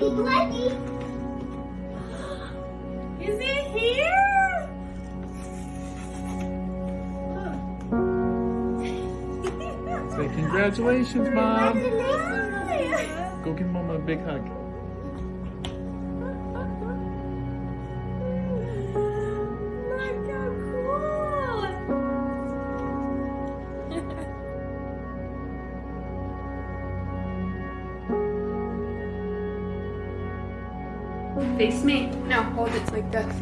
Is it here? Say congratulations, Mom. Congratulations. Go give Mama a big hug. Look how cool. Face me. No, hold it like this.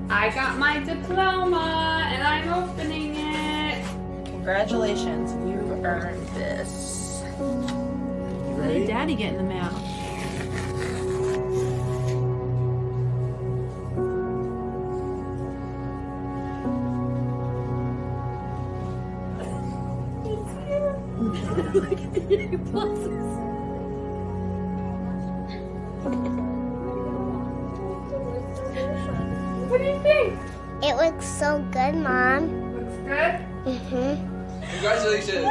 I got my diploma and I'm opening it. Congratulations, you've earned this. What did Daddy get in the mail? Look at the pluses. What do you think? It looks so good, Mom. Looks good? Mm-hmm. Congratulations!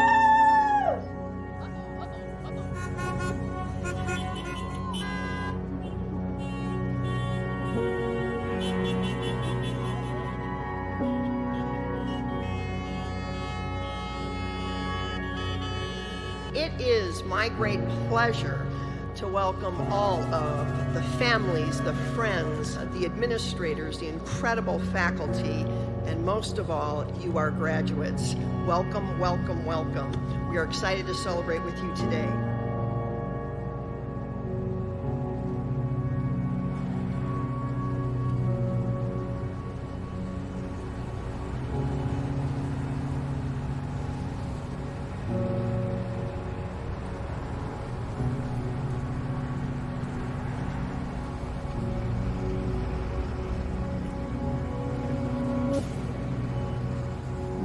It is my great pleasure to welcome all of the families, the friends, the administrators, the incredible faculty, and most of all, you, our graduates. Welcome, welcome, welcome. We are excited to celebrate with you today.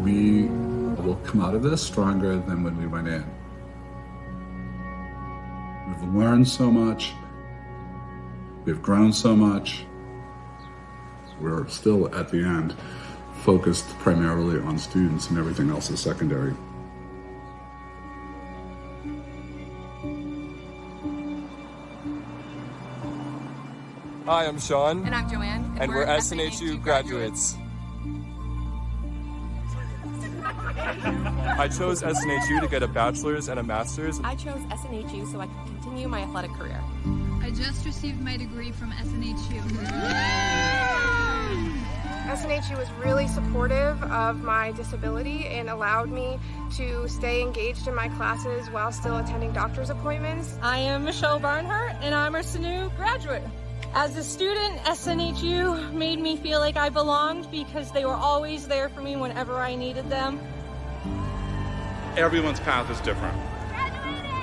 We will come out of this stronger than when we went in. We've learned so much. We've grown so much. We're still, at the end, focused primarily on students, and everything else is secondary. Hi, I'm Sean. And I'm Joanne. And we're SNHU graduates. I chose SNHU to get a bachelor's and a master's. I chose SNHU so I could continue my athletic career. I just received my degree from SNHU. SNHU was really supportive of my disability and allowed me to stay engaged in my classes while still attending doctor's appointments. I am Michelle Barnhart, and I'm a Snhu graduate. As a student, SNHU made me feel like I belonged because they were always there for me whenever I needed them. Everyone's path is different,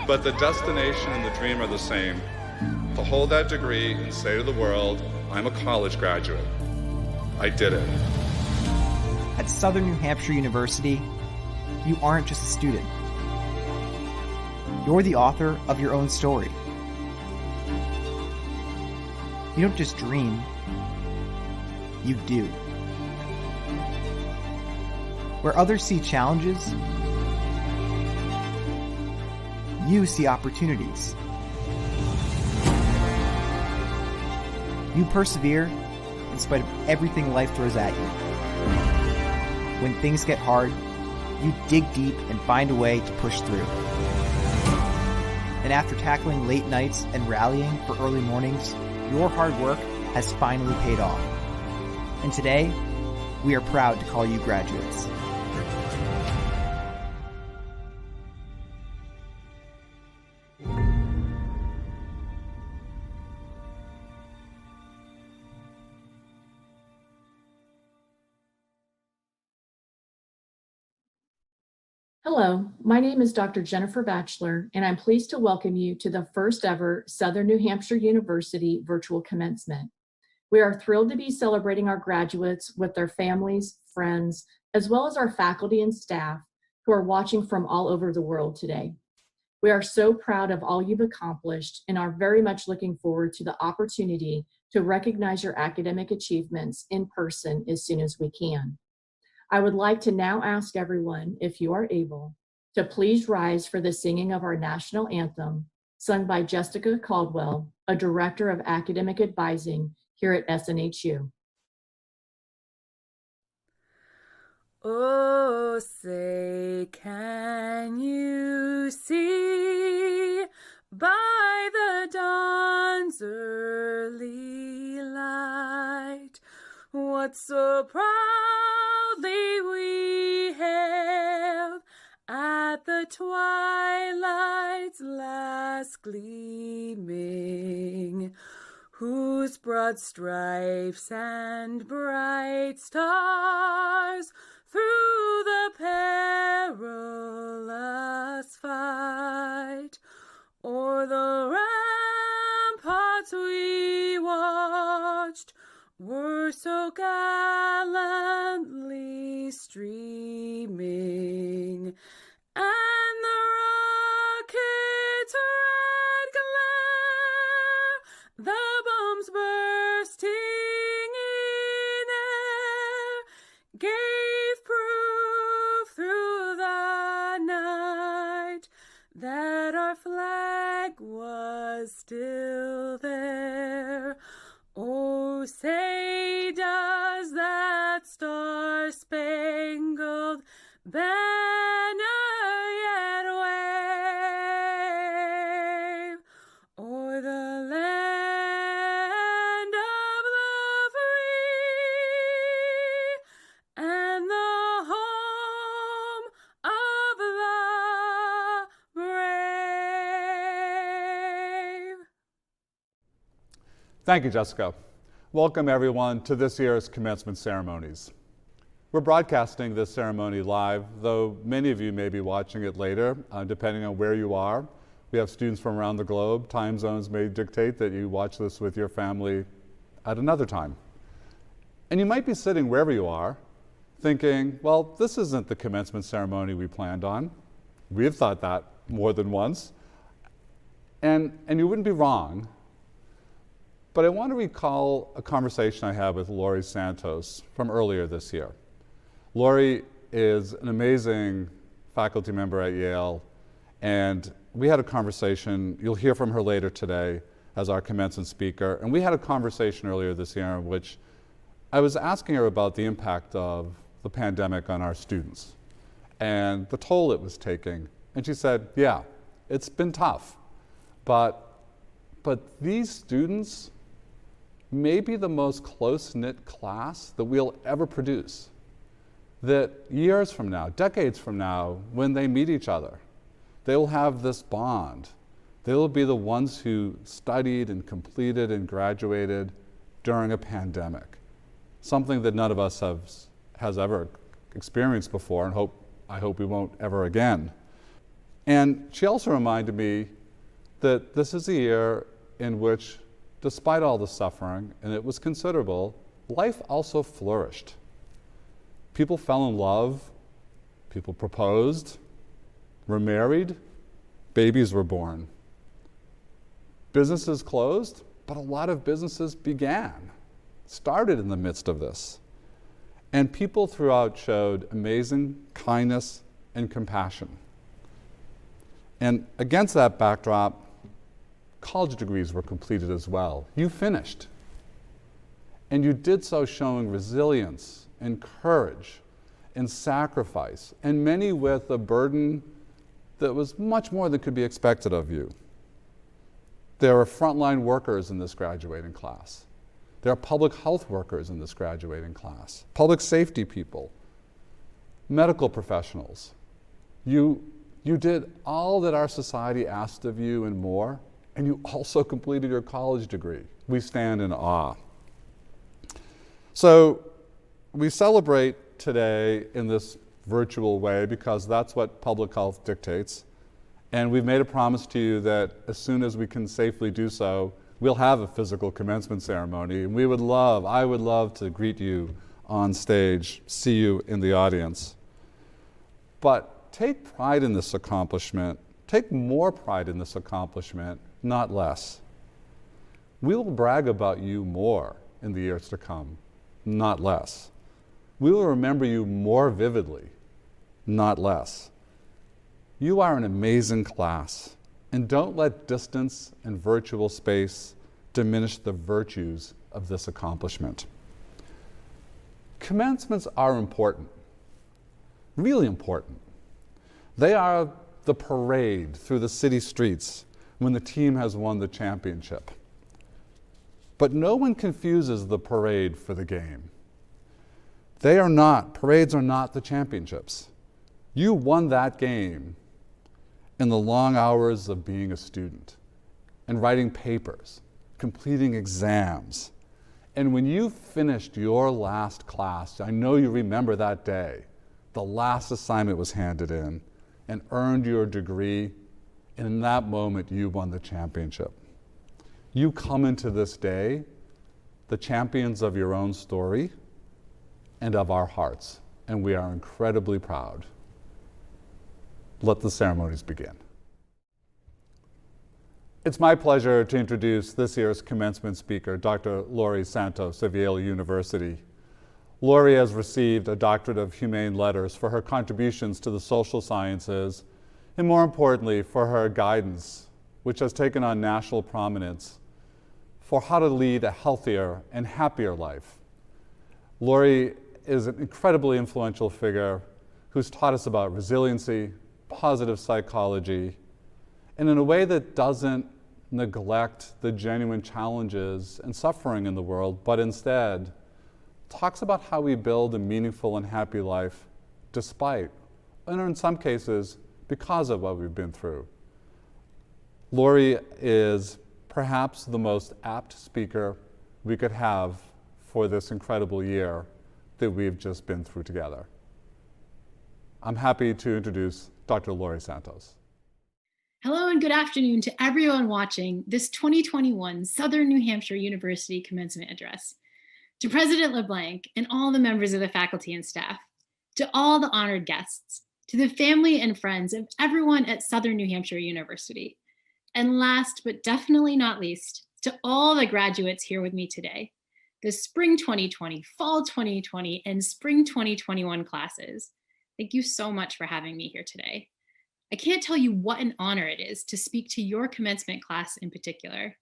but the destination and the dream are the same. To hold that degree and say to the world, I'm a college graduate. I did it. At Southern New Hampshire University, you aren't just a student. You're the author of your own story. You don't just dream, you do. Where others see challenges, you see opportunities. You persevere in spite of everything life throws at you. When things get hard, you dig deep and find a way to push through. And after tackling late nights and rallying for early mornings, your hard work has finally paid off. And today, we are proud to call you graduates. Hello, my name is Dr. Jennifer Batchelor, and I'm pleased to welcome you to the first ever Southern New Hampshire University virtual commencement. We are thrilled to be celebrating our graduates with their families, friends, as well as our faculty and staff who are watching from all over the world today. We are so proud of all you've accomplished and are very much looking forward to the opportunity to recognize your academic achievements in person as soon as we can. I would like to now ask everyone, if you are able, to please rise for the singing of our national anthem, sung by Jessica Caldwell, a Director of Academic Advising here at SNHU. Oh, say, can you see by the dawn's early light what so proudly we hailed at the twilight's last gleaming, whose broad stripes and bright stars through the perilous fight o'er the ramparts we watched were so gallantly streaming, and the rocket's red glare, the bombs bursting in air, gave proof through the night that our flag was still there. Oh, say does that star-spangled banner yet wave o'er the land of the free and the home of the brave? Thank you, Jessica. Welcome everyone to this year's commencement ceremonies. We're broadcasting this ceremony live, though many of you may be watching it later, depending on where you are. We have students from around the globe. Time zones may dictate that you watch this with your family at another time. And you might be sitting wherever you are, thinking, well, this isn't the commencement ceremony we planned on. We've thought that more than once. And you wouldn't be wrong. But I want to recall a conversation I had with Laurie Santos from earlier this year. Laurie is an amazing faculty member at Yale, and we had a conversation. You'll hear from her later today as our commencement speaker. And we had a conversation earlier this year in which I was asking her about the impact of the pandemic on our students and the toll it was taking. And she said, yeah, it's been tough, but these students may be the most close-knit class that we'll ever produce. That years from now, decades from now, when they meet each other, they will have this bond. They will be the ones who studied and completed and graduated during a pandemic, something that none of us has ever experienced before, and I hope we won't ever again. And she also reminded me that this is a year in which, despite all the suffering, and it was considerable, life also flourished. People fell in love, people proposed, were married, babies were born. Businesses closed, but a lot of businesses started in the midst of this. And people throughout showed amazing kindness and compassion. And against that backdrop, college degrees were completed as well. You finished. And you did so showing resilience and courage and sacrifice, and many with a burden that was much more than could be expected of you. There are frontline workers in this graduating class. There are public health workers in this graduating class, public safety people, medical professionals. You did all that our society asked of you and more, and you also completed your college degree. We stand in awe. So we celebrate today in this virtual way because that's what public health dictates. And we've made a promise to you that as soon as we can safely do so, we'll have a physical commencement ceremony. And I would love to greet you on stage, see you in the audience. But take pride in this accomplishment. Take more pride in this accomplishment, not less. We will brag about you more in the years to come, not less. We will remember you more vividly, not less. You are an amazing class. And don't let distance and virtual space diminish the virtues of this accomplishment. Commencements are important, really important. They are the parade through the city streets when the team has won the championship. But no one confuses the parade for the game. Parades are not the championships. You won that game in the long hours of being a student and writing papers, completing exams. And when you finished your last class, I know you remember that day, the last assignment was handed in and earned your degree, and in that moment you won the championship. You come into this day the champions of your own story and of our hearts, and we are incredibly proud. Let the ceremonies begin. It's my pleasure to introduce this year's commencement speaker, Dr. Laurie Santos, Seville University. Laurie has received a Doctorate of Humane Letters for her contributions to the social sciences, and more importantly, for her guidance, which has taken on national prominence for how to lead a healthier and happier life. Laurie is an incredibly influential figure who's taught us about resiliency, positive psychology, and in a way that doesn't neglect the genuine challenges and suffering in the world, but instead talks about how we build a meaningful and happy life despite, and in some cases, because of what we've been through. Laurie is perhaps the most apt speaker we could have for this incredible year that we've just been through together. I'm happy to introduce Dr. Laurie Santos. Hello and good afternoon to everyone watching this 2021 Southern New Hampshire University Commencement Address. To President LeBlanc and all the members of the faculty and staff, to all the honored guests, to the family and friends of everyone at Southern New Hampshire University, and last but definitely not least, to all the graduates here with me today, the Spring 2020, Fall 2020, and Spring 2021 classes. Thank you so much for having me here today. I can't tell you what an honor it is to speak to your commencement class in particular.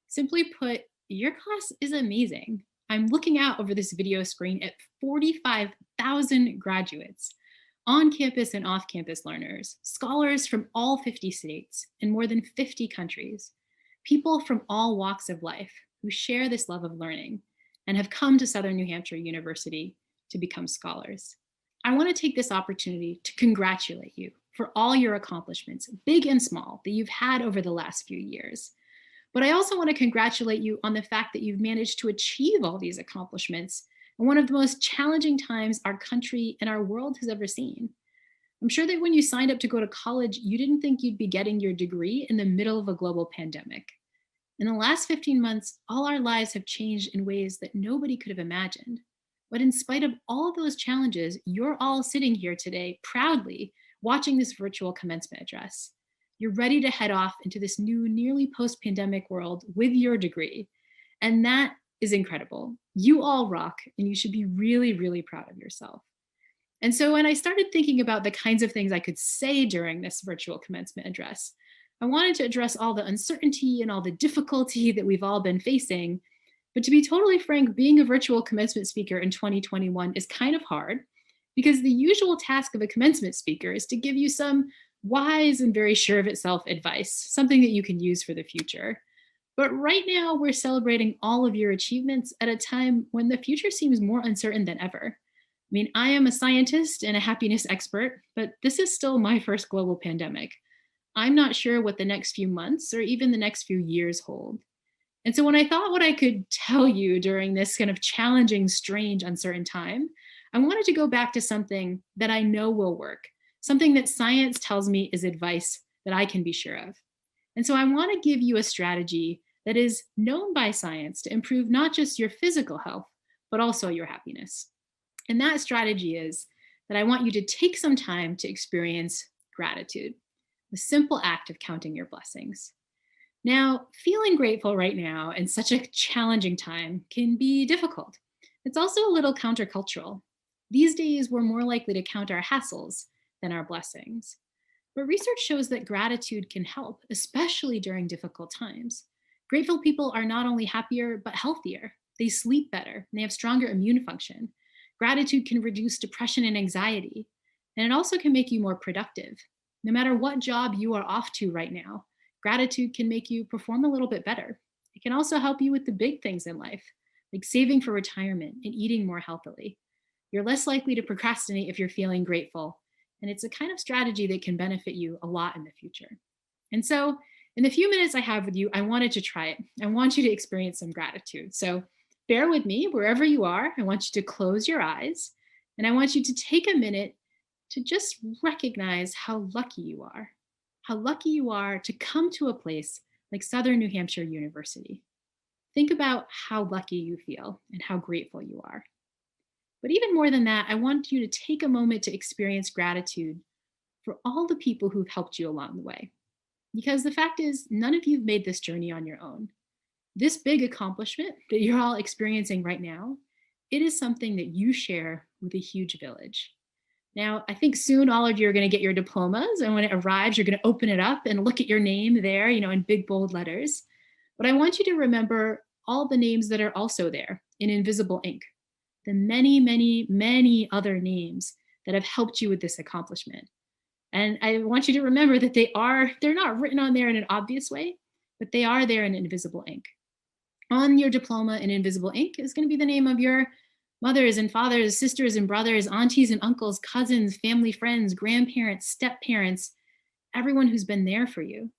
Simply put, your class is amazing. I'm looking out over this video screen at 45,000 graduates, on-campus and off-campus learners, scholars from all 50 states and more than 50 countries, people from all walks of life who share this love of learning and have come to Southern New Hampshire University to become scholars. I want to take this opportunity to congratulate you for all your accomplishments, big and small, that you've had over the last few years. But I also want to congratulate you on the fact that you've managed to achieve all these accomplishments in one of the most challenging times our country and our world has ever seen. I'm sure that when you signed up to go to college, you didn't think you'd be getting your degree in the middle of a global pandemic. In the last 15 months, all our lives have changed in ways that nobody could have imagined. But in spite of all of those challenges, you're all sitting here today proudly watching this virtual commencement address. You're ready to head off into this new, nearly post-pandemic world with your degree. And that is incredible. You all rock, and you should be really, really proud of yourself. And so when I started thinking about the kinds of things I could say during this virtual commencement address, I wanted to address all the uncertainty and all the difficulty that we've all been facing. But to be totally frank, being a virtual commencement speaker in 2021 is kind of hard, because the usual task of a commencement speaker is to give you some wise and very sure of itself advice, something that you can use for the future. But right now, we're celebrating all of your achievements at a time when the future seems more uncertain than ever. I mean, I am a scientist and a happiness expert, but this is still my first global pandemic. I'm not sure what the next few months or even the next few years hold. And so when I thought what I could tell you during this kind of challenging, strange, uncertain time, I wanted to go back to something that I know will work, something that science tells me is advice that I can be sure of. And so I want to give you a strategy that is known by science to improve not just your physical health, but also your happiness. And that strategy is that I want you to take some time to experience gratitude, the simple act of counting your blessings. Now, feeling grateful right now in such a challenging time can be difficult. It's also a little countercultural. These days, we're more likely to count our hassles than our blessings. But research shows that gratitude can help, especially during difficult times. Grateful people are not only happier, but healthier. They sleep better, and they have stronger immune function. Gratitude can reduce depression and anxiety, and it also can make you more productive. No matter what job you are off to right now, gratitude can make you perform a little bit better. It can also help you with the big things in life, like saving for retirement and eating more healthily. You're less likely to procrastinate if you're feeling grateful, and it's a kind of strategy that can benefit you a lot in the future. And so, in the few minutes I have with you, I wanted to try it. I want you to experience some gratitude. So, bear with me wherever you are. I want you to close your eyes, and I want you to take a minute to just recognize how lucky you are to come to a place like Southern New Hampshire University. Think about how lucky you feel and how grateful you are. But even more than that, I want you to take a moment to experience gratitude for all the people who've helped you along the way. Because the fact is, none of you've made this journey on your own. This big accomplishment that you're all experiencing right now, it is something that you share with a huge village. Now, I think soon all of you are going to get your diplomas, and when it arrives, you're going to open it up and look at your name there, in big bold letters. But I want you to remember all the names that are also there in invisible ink, the many, many, many other names that have helped you with this accomplishment. And I want you to remember that they're not written on there in an obvious way, but they are there in invisible ink. On your diploma in invisible ink is going to be the name of your mothers and fathers, sisters and brothers, aunties and uncles, cousins, family, friends, grandparents, step-parents, everyone who's been there for you.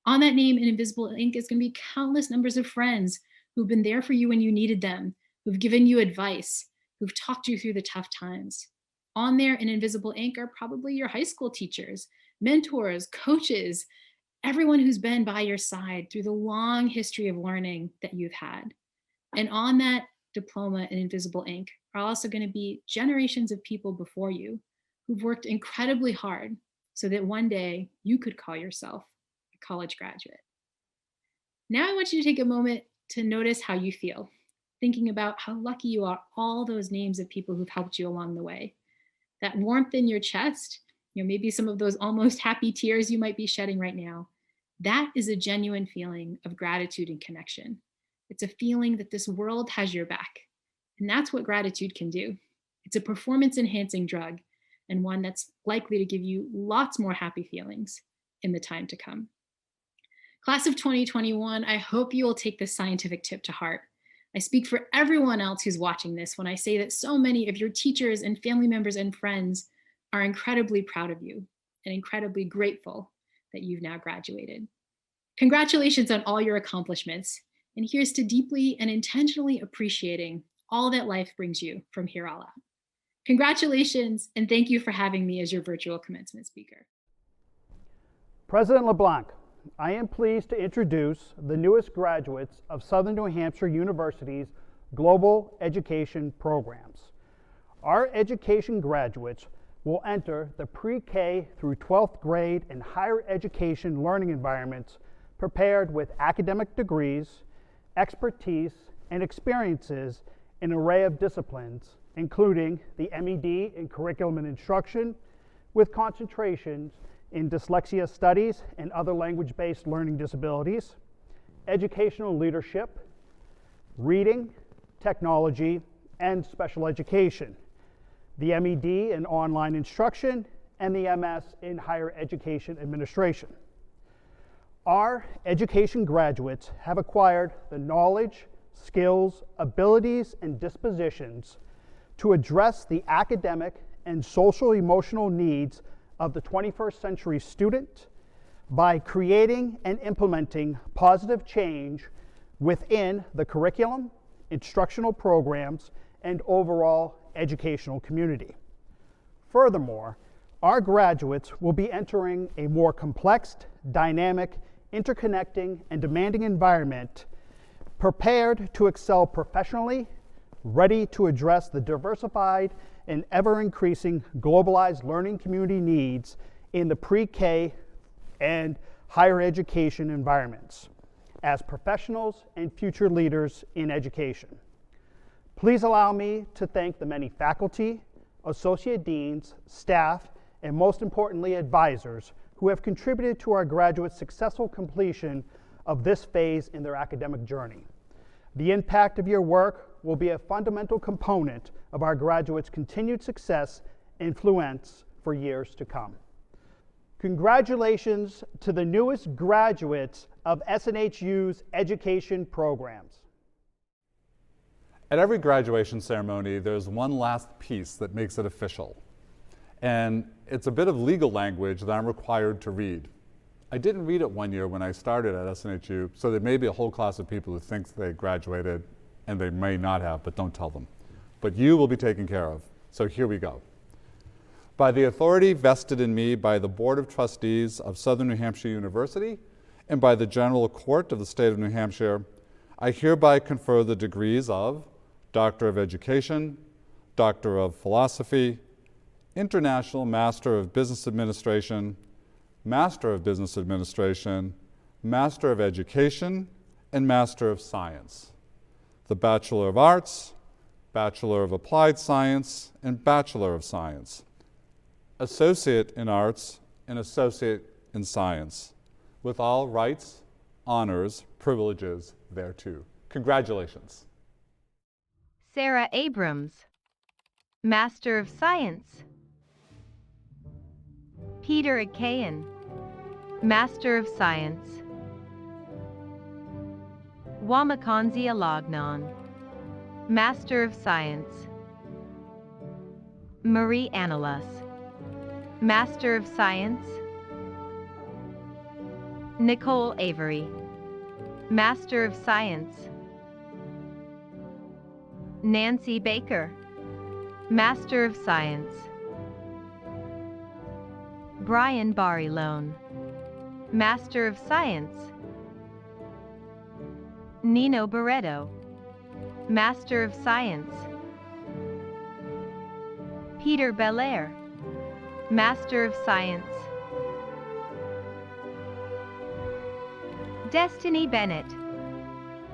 On that name in invisible ink is going to be countless numbers of friends who've been there for you when you needed them, who've given you advice, who've talked you through the tough times. On there in invisible ink are probably your high school teachers, mentors, coaches, everyone who's been by your side through the long history of learning that you've had. And on that diploma in invisible ink are also going to be generations of people before you who've worked incredibly hard so that one day you could call yourself a college graduate. Now I want you to take a moment to notice how you feel, thinking about how lucky you are, all those names of people who've helped you along the way. That warmth in your chest, maybe some of those almost happy tears you might be shedding right now, that is a genuine feeling of gratitude and connection. It's a feeling that this world has your back. And that's what gratitude can do. It's a performance-enhancing drug, and one that's likely to give you lots more happy feelings in the time to come. Class of 2021, I hope you will take this scientific tip to heart. I speak for everyone else who's watching this when I say that so many of your teachers and family members and friends are incredibly proud of you and incredibly grateful that you've now graduated. Congratulations on all your accomplishments. And here's to deeply and intentionally appreciating all that life brings you from here all out. Congratulations, and thank you for having me as your virtual commencement speaker. President LeBlanc, I am pleased to introduce the newest graduates of Southern New Hampshire University's Global Education Programs. Our education graduates will enter the pre-K through 12th grade and higher education learning environments prepared with academic degrees, expertise, and experiences in an array of disciplines, including the MED in Curriculum and Instruction, with concentrations in dyslexia studies and other language-based learning disabilities, educational leadership, reading, technology, and special education, the MED in online instruction, and the MS in higher education administration. Our education graduates have acquired the knowledge, skills, abilities, and dispositions to address the academic and social-emotional needs of the 21st century student by creating and implementing positive change within the curriculum, instructional programs, and overall educational community. Furthermore, our graduates will be entering a more complex, dynamic, interconnecting, and demanding environment, prepared to excel professionally, ready to address the diversified and ever-increasing globalized learning community needs in the pre-K and higher education environments as professionals and future leaders in education. Please allow me to thank the many faculty, associate deans, staff, and most importantly, advisors who have contributed to our graduates' successful completion of this phase in their academic journey. The impact of your work will be a fundamental component of our graduates' continued success and influence for years to come. Congratulations to the newest graduates of SNHU's education programs. At every graduation ceremony, there's one last piece that makes it official. And it's a bit of legal language that I'm required to read. I didn't read it one year when I started at SNHU, so there may be a whole class of people who think they graduated, and they may not have, but don't tell them. But you will be taken care of. So here we go. By the authority vested in me by the Board of Trustees of Southern New Hampshire University and by the General Court of the State of New Hampshire, I hereby confer the degrees of Doctor of Education, Doctor of Philosophy, International Master of Business Administration, Master of Business Administration, Master of Education, and Master of Science. The Bachelor of Arts, Bachelor of Applied Science, and Bachelor of Science. Associate in Arts, and Associate in Science, with all rights, honors, privileges thereto. Congratulations. Sarah Abrams, Master of Science. Peter Akayan, Master of Science. Wamakanzi Alagnon, Master of Science. Marie Annalus, Master of Science. Nicole Avery, Master of Science. Nancy Baker, Master of Science. Brian Barilone, Master of Science. Nino Barreto, Master of Science. Peter Belair, Master of Science. Destiny Bennett,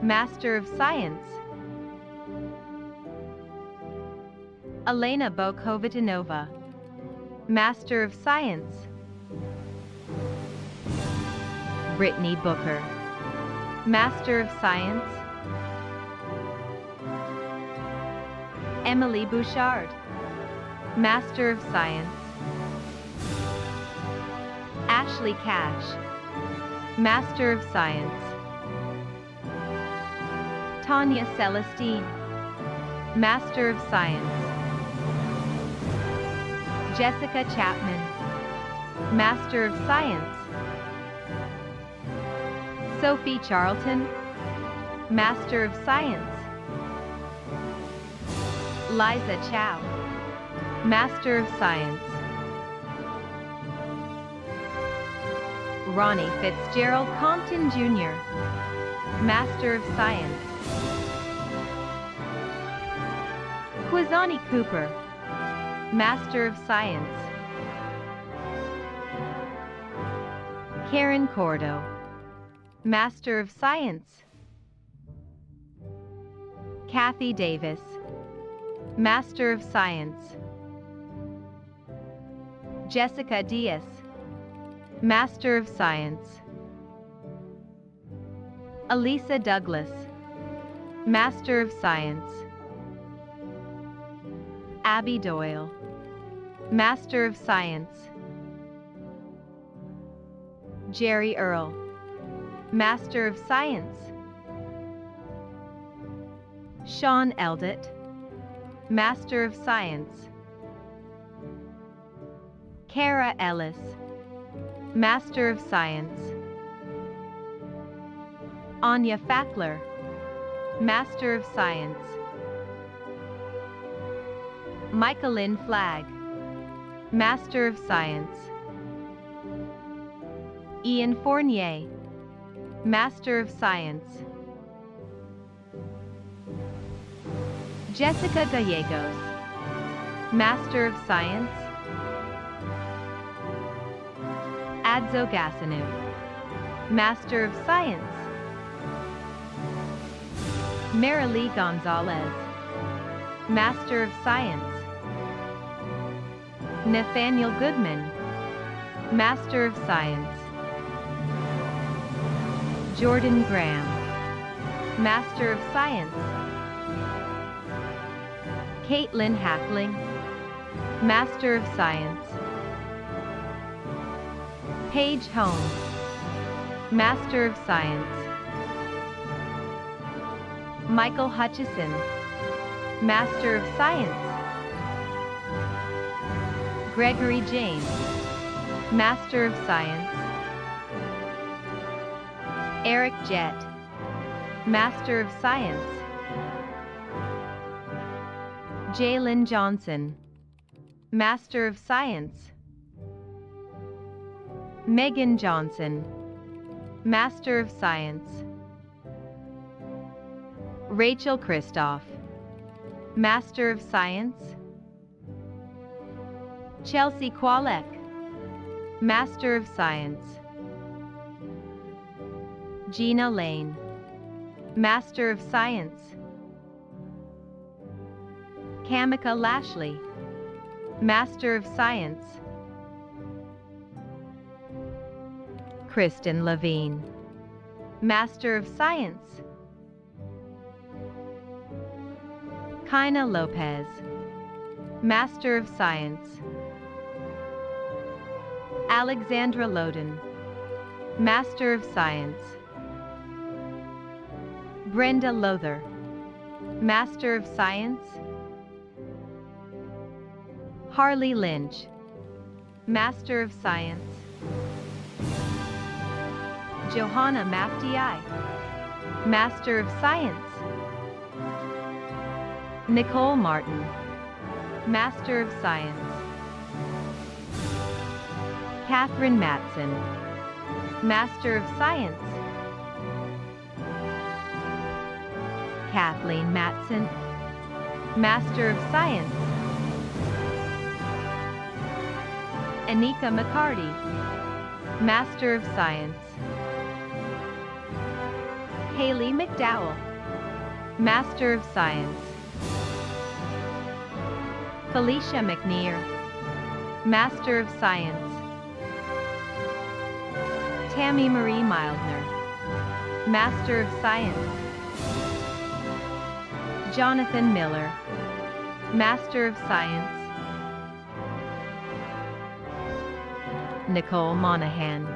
Master of Science. Elena Bokovitanova, Master of Science. Brittany Booker, Master of Science. Emily Bouchard, Master of Science. Ashley Cash, Master of Science. Tanya Celestine, Master of Science. Jessica Chapman, Master of Science. Sophie Charlton, Master of Science. Liza Chow, Master of Science. Ronnie Fitzgerald Compton Jr., Master of Science. Kwazani Cooper, Master of Science. Karen Cordo, Master of Science. Kathy Davis, Master of Science. Jessica Diaz, Master of Science. Elisa Douglas, Master of Science. Abby Doyle, Master of Science. Jerry Earl, Master of Science. Sean Eldit, Master of Science. Kara Ellis, Master of Science. Anya Fackler, Master of Science. Michaelyn Flagg, Master of Science. Ian Fournier, Master of Science. Jessica Gallegos, Master of Science. Adzo Gassanu, Master of Science. Marilee Gonzalez, Master of Science. Nathaniel Goodman, Master of Science. Jordan Graham, Master of Science. Caitlin Hackling, Master of Science. Paige Holmes, Master of Science. Michael Hutchison, Master of Science. Gregory James, Master of Science. Eric Jett, Master of Science. Jalen Johnson, Master of Science. Megan Johnson, Master of Science. Rachel Kristoff, Master of Science. Chelsea Kwalek, Master of Science. Gina Lane, Master of Science. Kamika Lashley, Master of Science. Kristen Levine, Master of Science. Kaina Lopez, Master of Science. Alexandra Loden, Master of Science. Brenda Lother, Master of Science. Harley Lynch, Master of Science. Johanna Maftii, Master of Science. Nicole Martin, Master of Science. Catherine Matson, Master of Science. Kathleen Matson, Master of Science. Anika McCarty, Master of Science. Haley McDowell, Master of Science. Felicia McNear, Master of Science. Tammy Marie Mildner, Master of Science. Jonathan Miller, Master of Science. Nicole Monahan,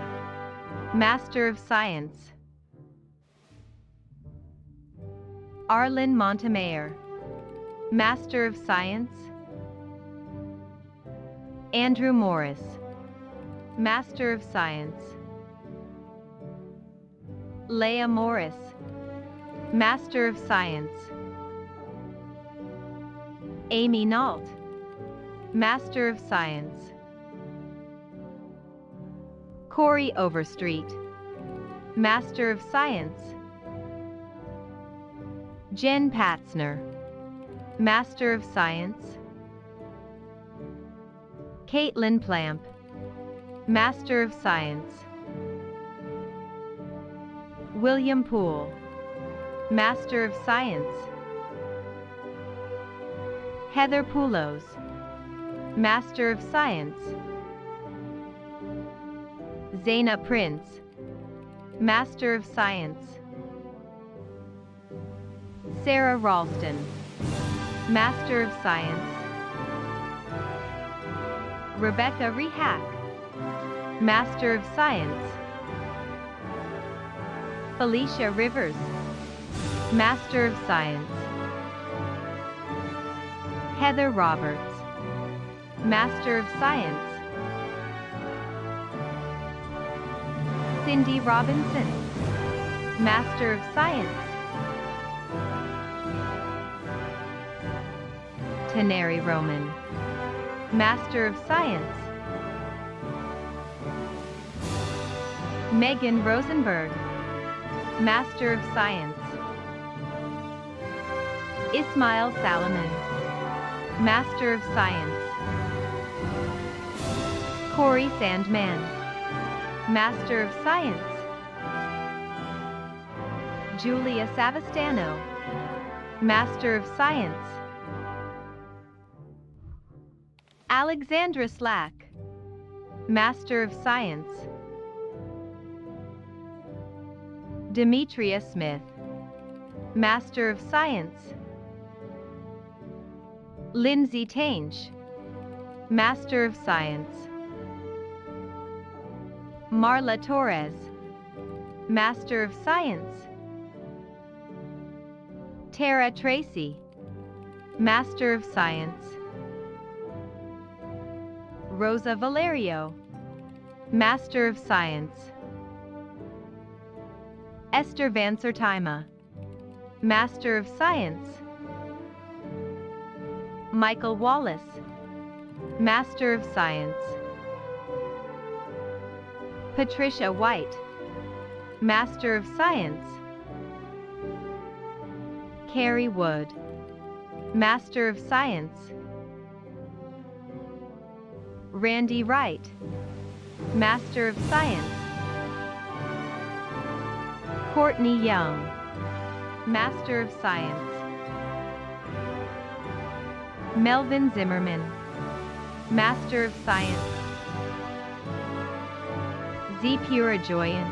Master of Science. Arlen Montemayor, Master of Science. Andrew Morris, Master of Science. Leah Morris, Master of Science. Amy Nault, Master of Science. Corey Overstreet, Master of Science. Jen Patzner, Master of Science. Caitlin Plamp, Master of Science. William Poole, Master of Science. Heather Poulos, Master of Science. Zaina Prince, Master of Science. Sarah Ralston, Master of Science. Rebecca Rehack, Master of Science. Felicia Rivers, Master of Science. Heather Roberts, Master of Science. Cindy Robinson, Master of Science. Taneri Roman, Master of Science. Megan Rosenberg, Master of Science. Ismail Salaman, Master of Science. Corey Sandman, Master of Science. Julia Savastano, Master of Science. Alexandra Slack, Master of Science. Demetria Smith, Master of Science. Lindsay Tange, Master of Science. Marla Torres, Master of Science. Tara Tracy, Master of Science. Rosa Valerio, Master of Science. Esther Van Sertima, Master of Science. Michael Wallace, Master of Science. Patricia White, Master of Science. Carrie Wood, Master of Science. Randy Wright, Master of Science. Courtney Young, Master of Science. Melvin Zimmerman, Master of Science. Zipura Joyan,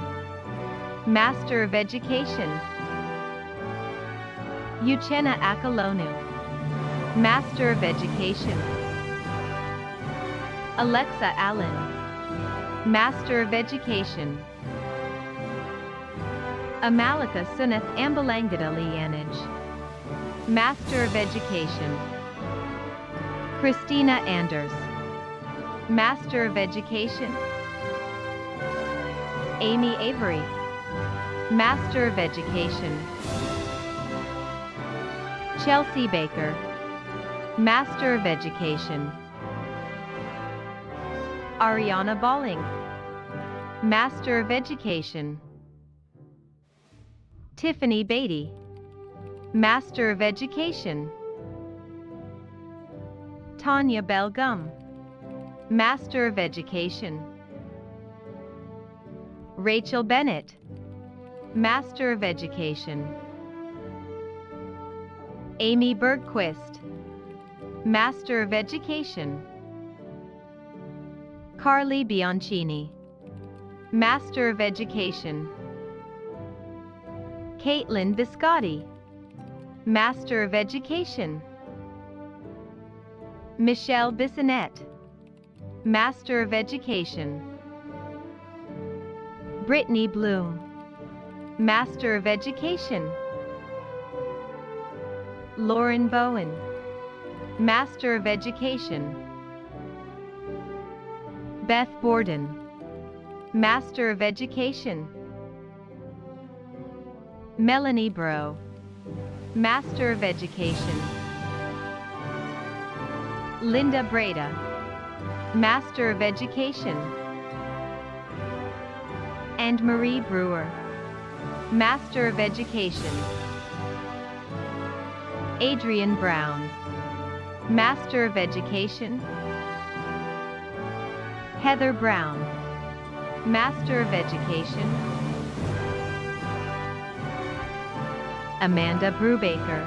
Master of Education. Uchenna Akalonu, Master of Education. Alexa Allen, Master of Education. Amalika Sunath Ambalangadalianage, Master of Education. Christina Anders, Master of Education. Amy Avery, Master of Education. Chelsea Baker, Master of Education. Ariana Balling, Master of Education. Tiffany Beatty, Master of Education. Tanya Belgum, Master of Education. Rachel Bennett, Master of Education. Amy Bergquist, Master of Education. Carly Bianchini, Master of Education. Caitlin Biscotti, Master of Education. Michelle Bissonette, Master of Education. Brittany Bloom, Master of Education. Lauren Bowen, Master of Education. Beth Borden, Master of Education. Melanie Bro, Master of Education. Linda Breda, Master of Education. And Marie Brewer, Master of Education. Adrian Brown, Master of Education. Heather Brown, Master of Education. Amanda Brubaker,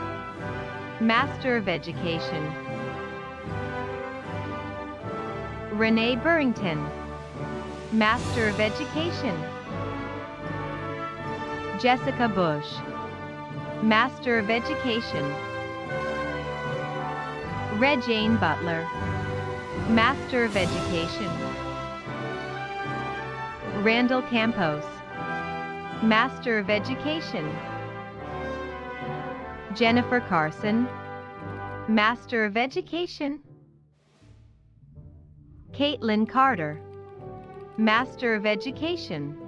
Master of Education. Renee Burrington, Master of Education. Jessica Bush, Master of Education. Regine Butler, Master of Education. Randall Campos, Master of Education. Jennifer Carson, Master of Education. Caitlin Carter, Master of Education.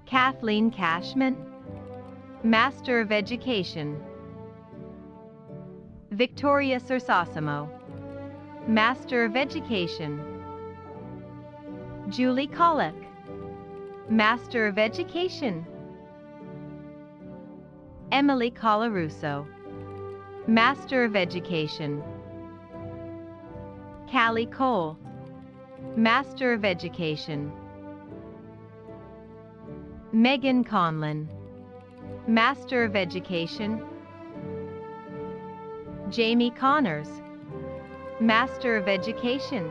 Kathleen Cashman, Master of Education. Victoria Sursasimo, Master of Education. Julie Colick, Master of Education. Emily Colarusso, Master of Education. Callie Cole, Master of Education. Megan Conlon, Master of Education. Jamie Connors, Master of Education.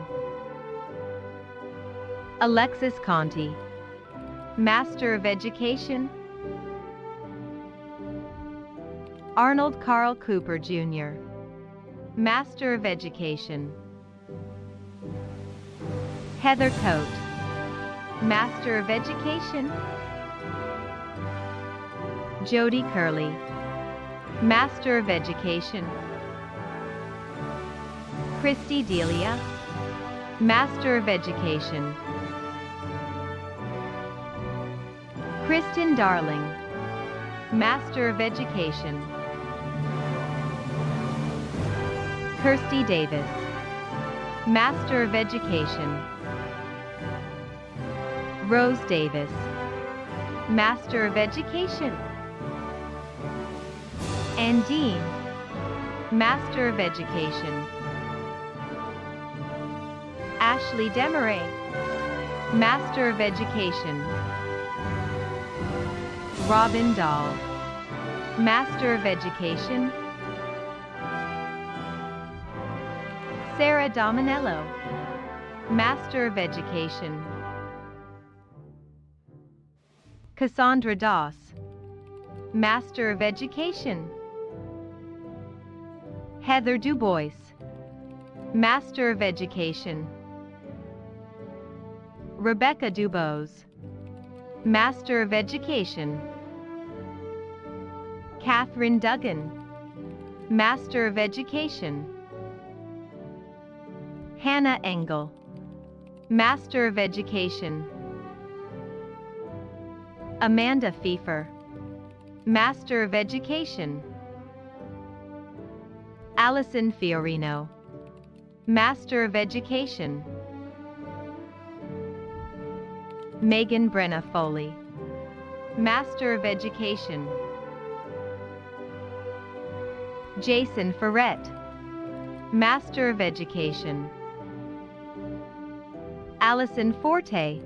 Alexis Conti, Master of Education. Arnold Carl Cooper, Jr., Master of Education. Heather Coate, Master of Education. Jody Curley, Master of Education. Christy Delia, Master of Education. Kristen Darling, Master of Education. Kirsty Davis, Master of Education. Rose Davis, Master of Education. Ann Dean, Master of Education. Ashley Demaray, Master of Education. Robin Dahl, Master of Education. Sarah Dominello, Master of Education. Cassandra Doss, Master of Education. Heather Dubois, Master of Education. Rebecca Dubose, Master of Education. Catherine Duggan, Master of Education. Hannah Engel, Master of Education. Amanda Pfeiffer, Master of Education. Allison Fiorino, Master of Education. Megan Brenna Foley, Master of Education. Jason Ferret, Master of Education. Allison Forte,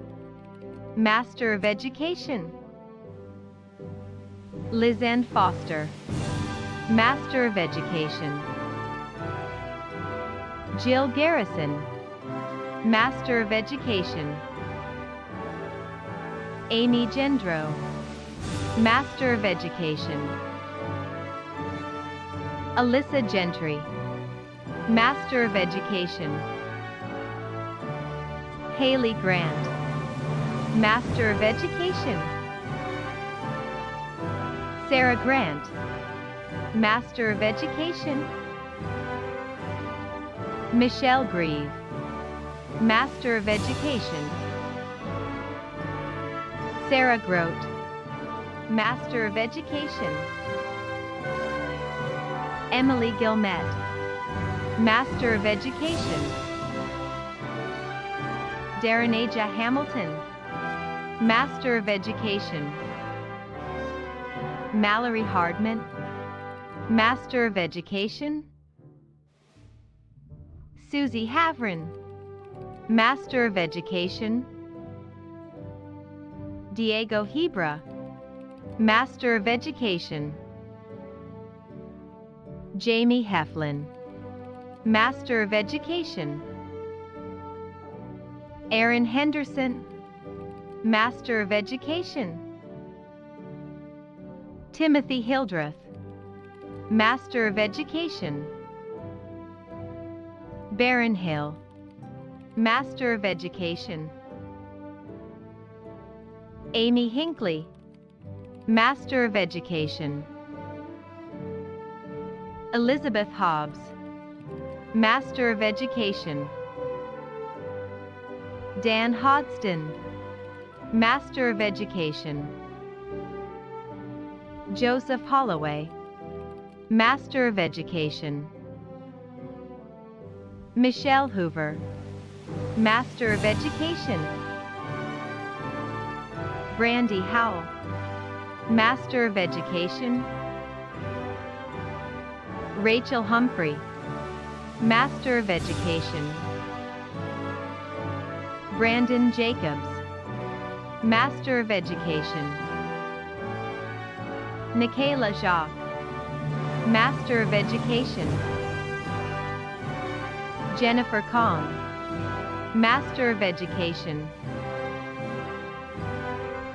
Master of Education. Lizanne Foster, Master of Education. Jill Garrison, Master of Education. Amy Gendro, Master of Education. Alyssa Gentry, Master of Education. Haley Grant, Master of Education. Sarah Grant, Master of Education. Michelle Grieve, Master of Education. Sarah Grote, Master of Education. Emily Gilmet, Master of Education. Daranaja Hamilton, Master of Education. Mallory Hardman, Master of Education. Susie Havrin, Master of Education. Diego Hebra, Master of Education. Jamie Heflin, Master of Education. Aaron Henderson, Master of Education. Timothy Hildreth, Master of Education. Baron Hill, Master of Education. Amy Hinckley, Master of Education. Elizabeth Hobbs, Master of Education. Dan Hodgson, Master of Education. Joseph Holloway, Master of Education. Michelle Hoover, Master of Education. Brandy Howell, Master of Education. Rachel Humphrey, Master of Education. Brandon Jacobs, Master of Education. Nikayla Jacques, Master of Education. Jennifer Kong, Master of Education.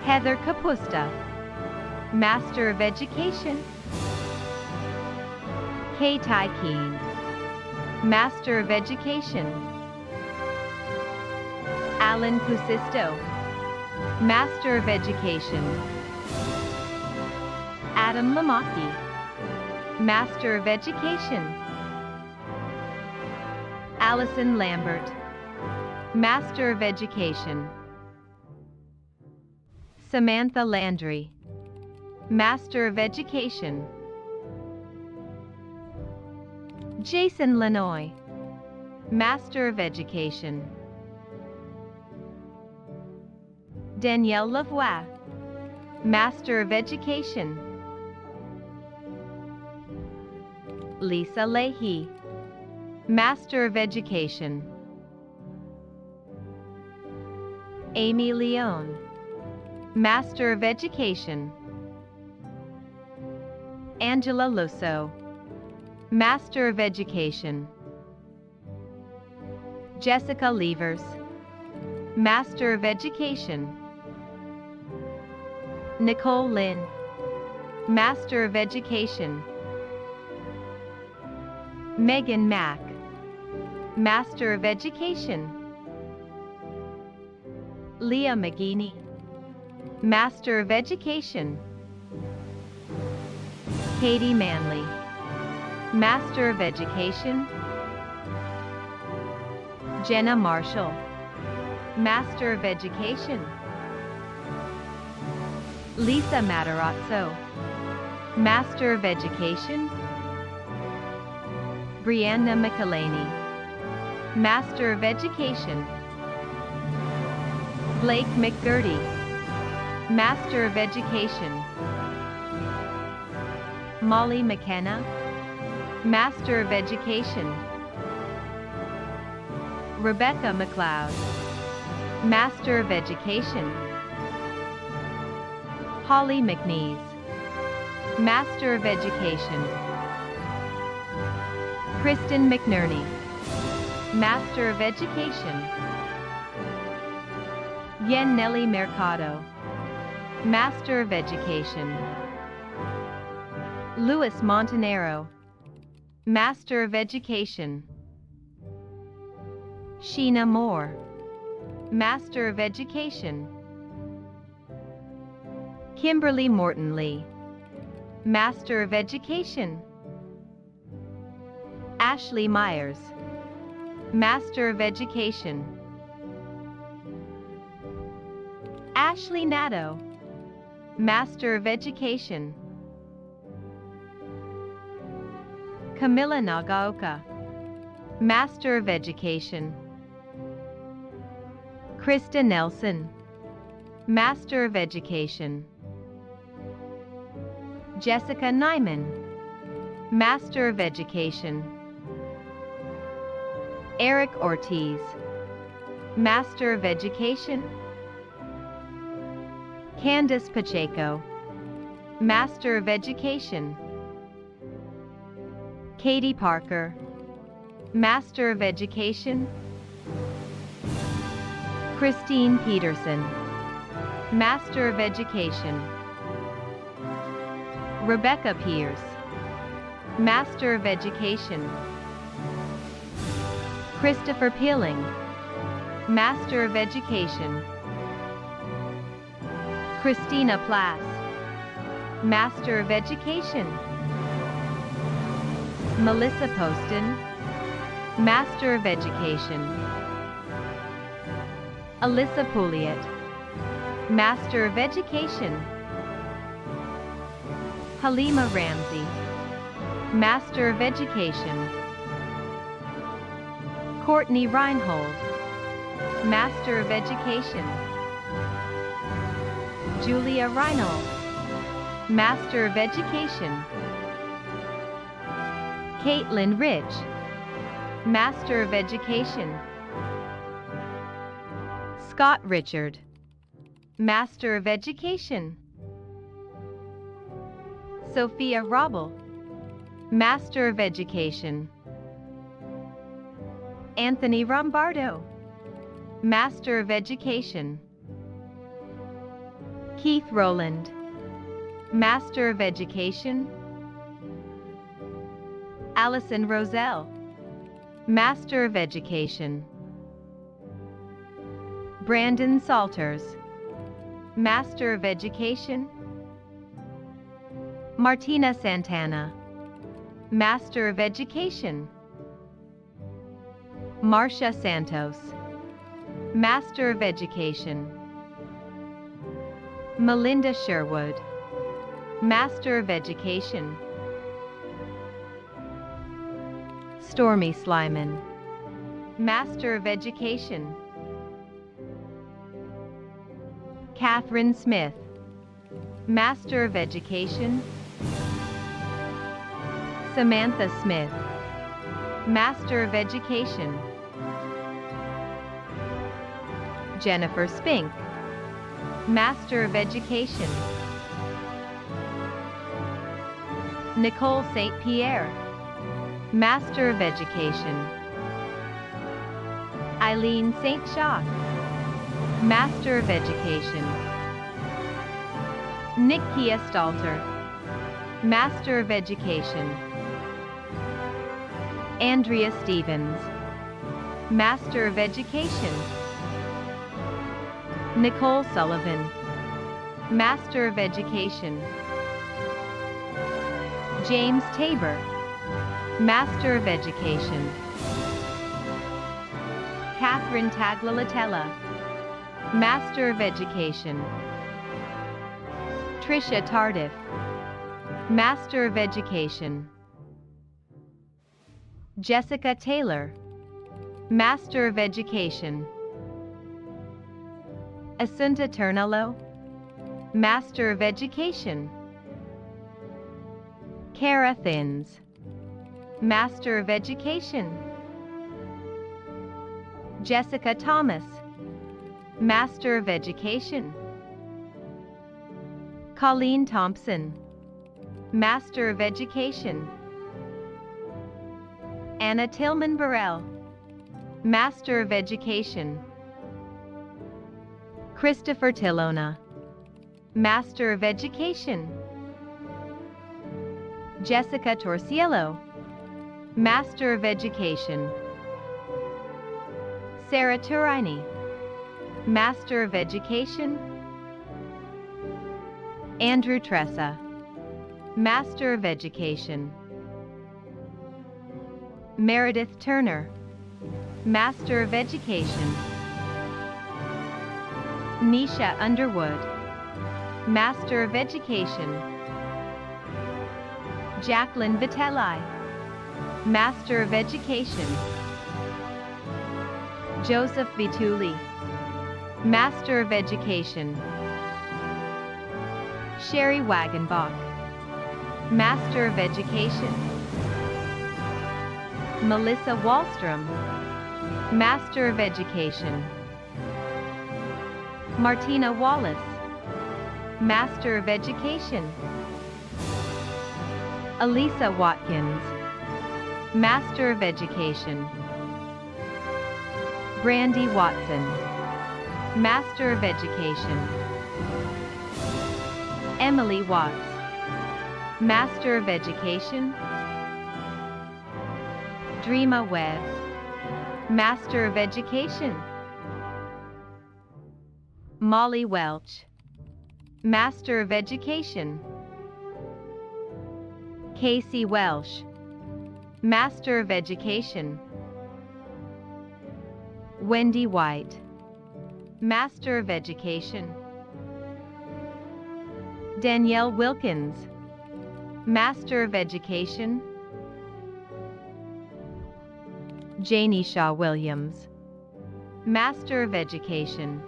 Heather Kapusta, Master of Education. Kay Tai Keen, Master of Education. Alan Cusisto, Master of Education. Adam Lamaki, Master of Education. Allison Lambert, Master of Education. Samantha Landry, Master of Education. Jason Lanoy, Master of Education. Danielle Lavoie, Master of Education. Lisa Leahy, Master of Education. Amy Leone, Master of Education. Angela Lusso, Master of Education. Jessica Levers, Master of Education. Nicole Lynn, Master of Education. Megan Mack, Master of Education. Leah McGeeney, Master of Education. Katie Manley, Master of Education. Jenna Marshall, Master of Education. Lisa Matarazzo, Master of Education. Brianna McElhaney, Master of Education. Blake McGurdy, Master of Education. Molly McKenna, Master of Education. Rebecca McLeod, Master of Education. Holly McNeese, Master of Education. Kristen McNerney, Master of Education. Yen Nelly Mercado, Master of Education. Luis Montanero, Master of Education. Sheena Moore, Master of Education. Kimberly Morton Lee, Master of Education. Ashley Myers, Master of Education. Ashley Nato, Master of Education. Camilla Nagaoka, Master of Education. Krista Nelson, Master of Education. Jessica Nyman, Master of Education. Eric Ortiz, Master of Education. Candace Pacheco, Master of Education. Katie Parker, Master of Education. Christine Peterson, Master of Education. Rebecca Pierce, Master of Education. Christopher Peeling, Master of Education. Christina Plass, Master of Education. Melissa Poston, Master of Education. Alyssa Pouliot, Master of Education. Halima Ramsey, Master of Education. Courtney Reinhold, Master of Education. Julia Reinhold, Master of Education. Caitlin Rich, Master of Education. Scott Richard, Master of Education. Sophia Robel, Master of Education. Anthony Rombardo, Master of Education. Keith Rowland, Master of Education. Allison Roselle, Master of Education. Brandon Salters, Master of Education. Martina Santana, Master of Education. Marcia Santos, Master of Education. Melinda Sherwood, Master of Education. Stormy Slyman, Master of Education. Catherine Smith, Master of Education. Samantha Smith, Master of Education. Jennifer Spink, Master of Education. Nicole St. Pierre, Master of Education. Eileen St. Jacques, Master of Education. Nick Kia Stalter, Master of Education. Andrea Stevens, Master of Education. Nicole Sullivan, Master of Education. James Tabor, Master of Education. Catherine Tagliatella, Master of Education. Tricia Tardif, Master of Education. Jessica Taylor, Master of Education. Asunta Turnalo, Master of Education. Kara Thins, Master of Education. Jessica Thomas, Master of Education. Colleen Thompson, Master of Education. Anna Tillman Burrell, Master of Education. Christopher Tillona, Master of Education. Jessica Torciello, Master of Education. Sarah Turini, Master of Education. Andrew Tressa, Master of Education. Meredith Turner, Master of Education. Nisha Underwood, Master of Education. Jacqueline Vitelli, Master of Education. Joseph Vituli, Master of Education. Sherry Wagenbach, Master of Education. Melissa Wallstrom, Master of Education. Martina Wallace, Master of Education. Elisa Watkins, Master of Education. Brandy Watson, Master of Education. Emily Watts, Master of Education. Dreama Webb, Master of Education. Molly Welch, Master of Education. Casey Welsh, Master of Education. Wendy White, Master of Education. Danielle Wilkins, Master of Education. Janie Shaw Williams, Master of Education.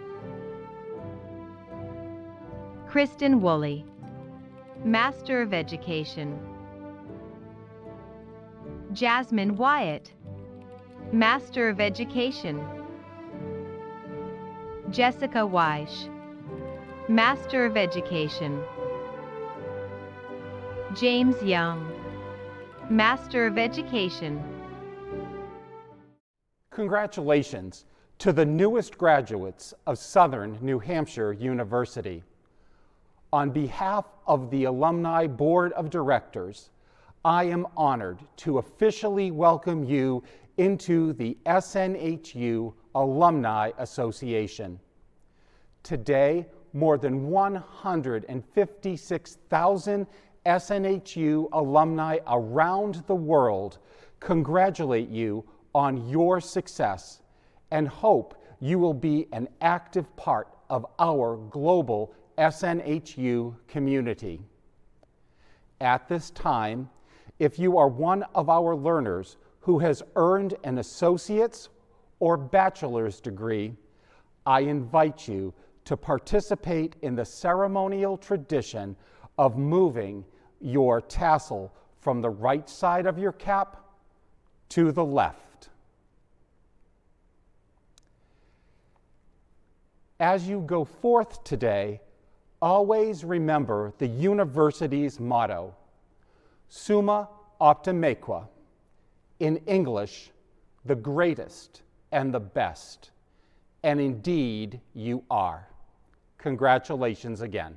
Kristen Woolley, Master of Education. Jasmine Wyatt, Master of Education. Jessica Weish, Master of Education. James Young, Master of Education. Congratulations to the newest graduates of Southern New Hampshire University. On behalf of the Alumni Board of Directors, I am honored to officially welcome you into the SNHU Alumni Association. Today, more than 156,000 SNHU alumni around the world congratulate you on your success and hope you will be an active part of our global SNHU community. At this time, if you are one of our learners who has earned an associate's or bachelor's degree, I invite you to participate in the ceremonial tradition of moving your tassel from the right side of your cap to the left. As you go forth today, always remember the university's motto, Summa Optimaque, in English, the greatest and the best. And indeed, you are. Congratulations again.